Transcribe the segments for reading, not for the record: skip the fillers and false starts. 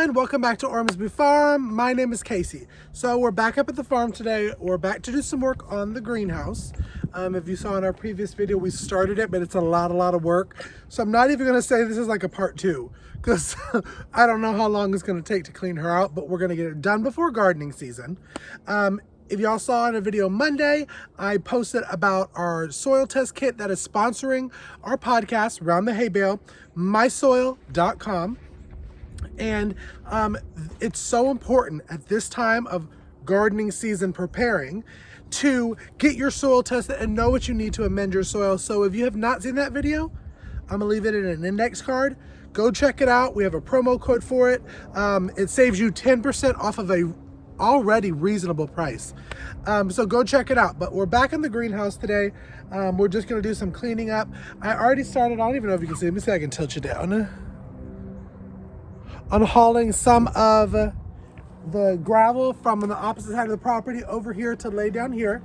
everyone, welcome back to Ormsby Farm. My name is Casey. So we're back up at the farm today. We're back to do some work on the greenhouse. If you saw in our previous video, we started it, but it's a lot of work. So I'm not even gonna say this is like a part two, because I don't know how long it's gonna take to clean her out, but we're gonna get it done before gardening season. If y'all saw in a video Monday, I posted about our soil test kit that is sponsoring our podcast, Round the Hay Bale, mysoil.com. And it's so important at this time of gardening season preparing to get your soil tested and know what you need to amend your soil. So if you have not seen that video, I'm gonna leave it in an index card. Go check it out. We have a promo code for it. It saves you 10% off of a already reasonable price. So go check it out. But we're back in the greenhouse today. We're just gonna do some cleaning up. I already started, I don't even know if you can see, let me see if I can tilt you down. Unhauling some of the gravel from the opposite side of the property over here to lay down here.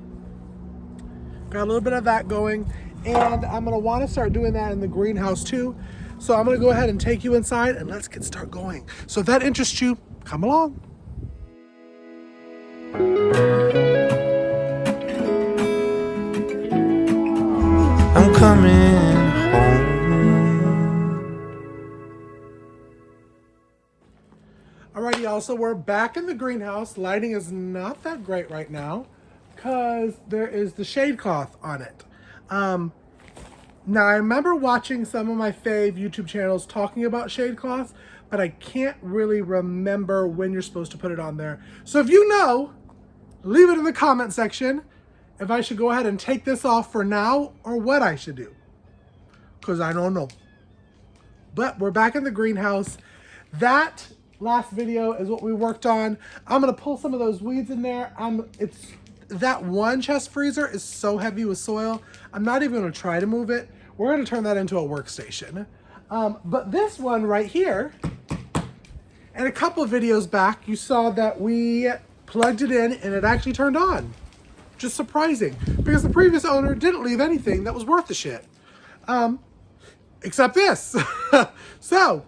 Got a little bit of that going, and I'm gonna wanna start doing that in the greenhouse too. So I'm gonna go ahead and take you inside and let's start going. So if that interests you, come along. I'm coming home. Alrighty, y'all, so we're back in the greenhouse. Lighting is not that great right now because there is the shade cloth on it. Now, I remember watching some of my fave YouTube channels talking about shade cloths, but I can't really remember when you're supposed to put it on there. So if you know, leave it in the comment section if I should go ahead and take this off for now or what I should do, because I don't know. But we're back in the greenhouse. That last video is what we worked on. I'm gonna pull some of those weeds in there. It's that one chest freezer is so heavy with soil, I'm not even gonna try to move it. We're gonna turn that into a workstation. But this one right here, and a couple of videos back, you saw that we plugged it in and it actually turned on. Just surprising, because the previous owner didn't leave anything that was worth the shit. Except this. So,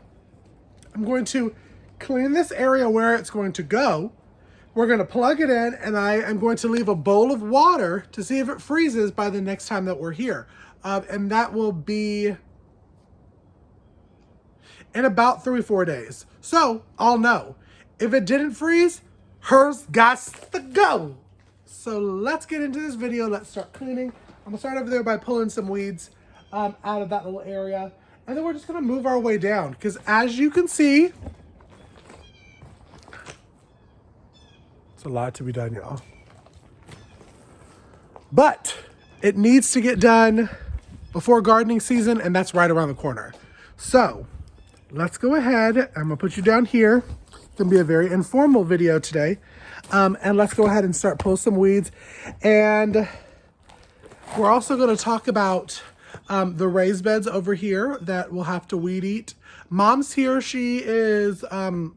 I'm going to clean this area where it's going to go. We're going to plug it in, and I am going to leave a bowl of water to see if it freezes by the next time that we're here. And that will be in about 3-4 days. So I'll know. If it didn't freeze, hers got to go. So let's get into this video. Let's start cleaning. I'm gonna start over there by pulling some weeds out of that little area. And then we're just gonna move our way down, because as you can see, it's a lot to be done, y'all. But it needs to get done before gardening season, and that's right around the corner. So let's go ahead. I'm gonna put you down here. It's gonna be a very informal video today. And let's go ahead and start pulling some weeds. And we're also gonna talk about the raised beds over here that we'll have to weed eat. Mom's here. She is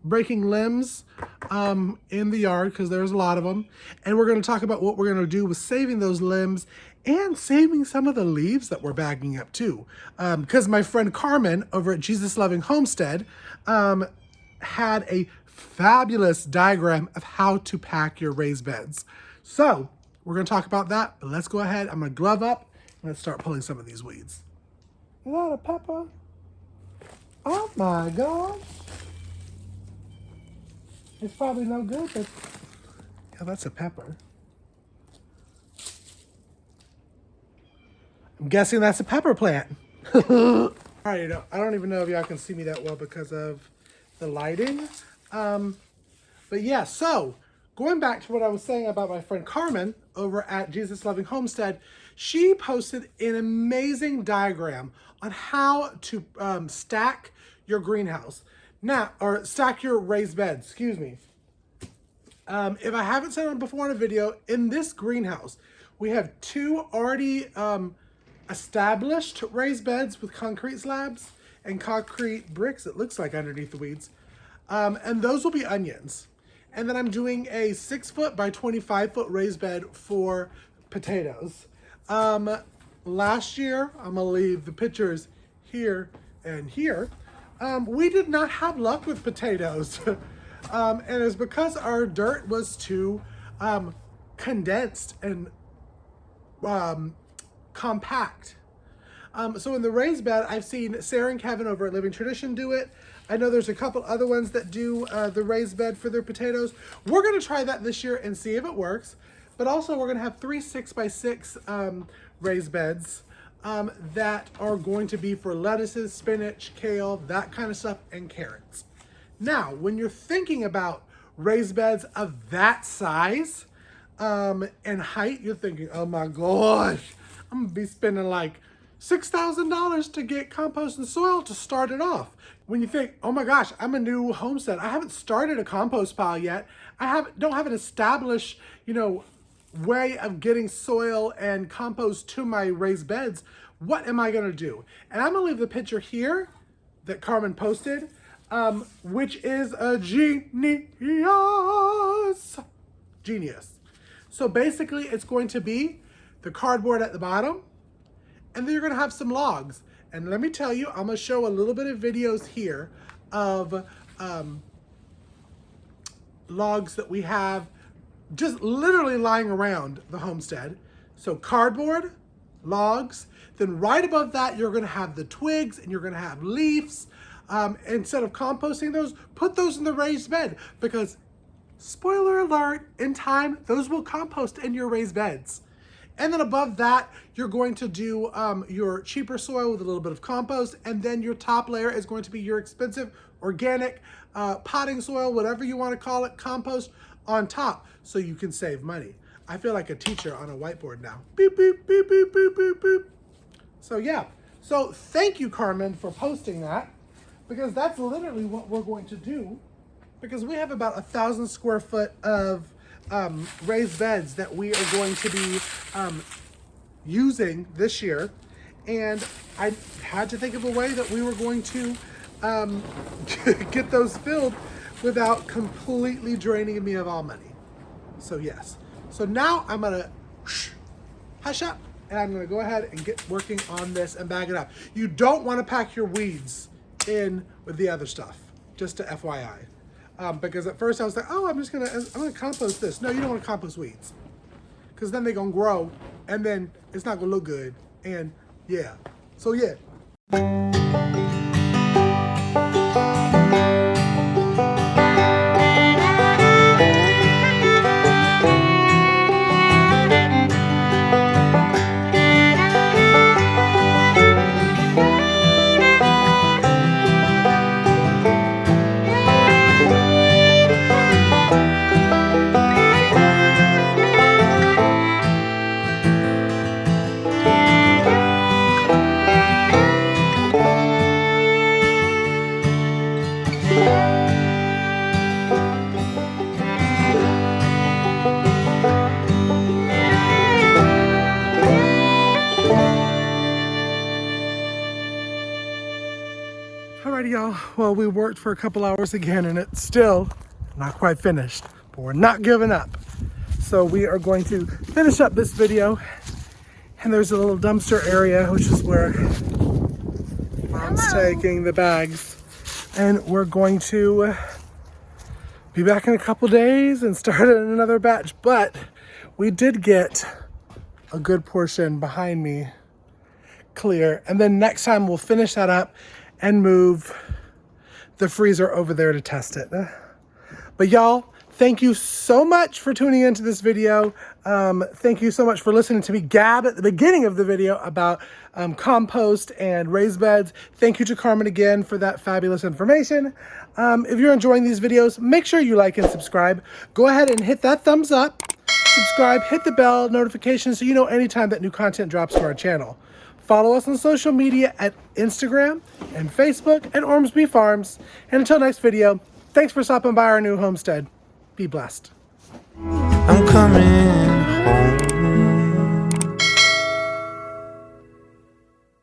breaking limbs in the yard because there's a lot of them. And we're going to talk about what we're going to do with saving those limbs and saving some of the leaves that we're bagging up too. Because my friend Carmen over at Jesus Loving Homestead had a fabulous diagram of how to pack your raised beds. So we're going to talk about that. But let's go ahead. I'm going to glove up and let's start pulling some of these weeds. Is that a pepper? Oh my gosh. It's probably no good, but yeah, that's a pepper. I'm guessing that's a pepper plant. All right, I don't even know if y'all can see me that well because of the lighting. But yeah, so going back to what I was saying about my friend Carmen over at Jesus Loving Homestead, she posted an amazing diagram on how to stack your greenhouse. Now, or stack your raised beds, excuse me. If I haven't said it before in a video, in this greenhouse, we have two already established raised beds with concrete slabs and concrete bricks, it looks like, underneath the weeds. And those will be onions. And then I'm doing a 6-foot by 25-foot raised bed for potatoes. Last year, I'm gonna leave the pictures here and here. We did not have luck with potatoes. And it's because our dirt was too condensed and compact. So in the raised bed, I've seen Sarah and Kevin over at Living Tradition do it. I know there's a couple other ones that do the raised bed for their potatoes. We're going to try that this year and see if it works. But also we're going to have 3 6x6 raised beds that are going to be for lettuces, spinach, kale, that kind of stuff, and carrots. Now, when you're thinking about raised beds of that size and height, you're thinking, oh my gosh, I'm gonna be spending like $6,000 to get compost and soil to start it off. When you think, oh my gosh, I'm a new homestead, I haven't started a compost pile yet, don't have an established, way of getting soil and compost to my raised beds, what am I gonna do? And I'm gonna leave the picture here that Carmen posted, which is a genius. So basically it's going to be the cardboard at the bottom, and then you're gonna have some logs. And let me tell you, I'm gonna show a little bit of videos here of logs that we have just literally lying around the homestead. So cardboard, logs, then right above that, you're gonna have the twigs and you're gonna have leaves. Instead of composting those, put those in the raised bed, because spoiler alert, in time, those will compost in your raised beds. And then above that, you're going to do your cheaper soil with a little bit of compost, and then your top layer is going to be your expensive organic potting soil, whatever you want to call it, compost on top, so you can save money. I feel like a teacher on a whiteboard now. Beep, beep, beep, beep, beep, beep, beep. So yeah, so thank you, Carmen, for posting that, because that's literally what we're going to do, because we have about 1,000 square foot of raised beds that we are going to be using this year. And I had to think of a way that we were going to get those filled without completely draining me of all money. So yes. So now I'm gonna hush up, and I'm gonna go ahead and get working on this and bag it up. You don't want to pack your weeds in with the other stuff, just to FYI. Because at first I was like, oh, I'm gonna compost this. No, you don't want to compost weeds, because then they're gonna grow, and then it's not gonna look good. And yeah, so yeah. Alrighty, y'all. Well, we worked for a couple hours again, and it's still not quite finished, but we're not giving up. So we are going to finish up this video, and there's a little dumpster area, which is where Mom's taking the bags, and we're going to be back in a couple days and start another batch. But we did get a good portion behind me clear, and then next time we'll finish that up and move the freezer over there to test it. But y'all, thank you so much for tuning into this video. Thank you so much for listening to me gab at the beginning of the video about compost and raised beds. Thank you to Carmen again for that fabulous information. If you're enjoying these videos, make sure you like and subscribe. Go ahead and hit that thumbs up, subscribe, hit the bell notification so you know anytime that new content drops to our channel. Follow us on social media at Instagram and Facebook at Ormsby Farms. And until next video, thanks for stopping by our new homestead. Be blessed. I'm coming home.